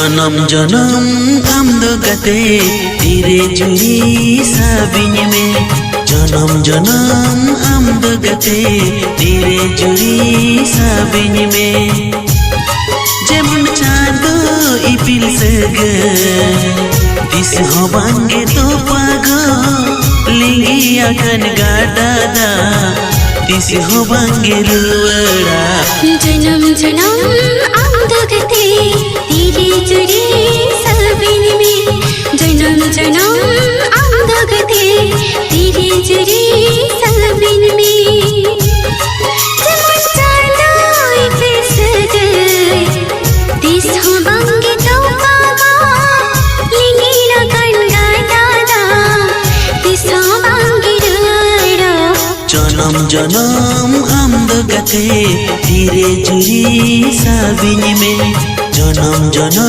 जन्म जन्म आमदो गते तेरे जुड़ी साबिन में जन्म जन्म आमदो गते तेरे जुड़ी साबिन में जेमन चांदो इपिल सगे दिस होबांगे तो पागो लिंगी अगन गादादा दिस होबांगे रुवड़ा जन्म जन्म आमदो गते तेरे जुड़ी साबिन में जन्म जन्म आमदो गते तेरे जुड़ी साबिन में जेमन चांदो इपिल सगे दिस होबांगे तो पागो लिंगी अगन गादादा दिस होबांगे रुवड़ा जन्म जन्म आमदो गते तेरे जुड़ी साबिन में जन्म जन्म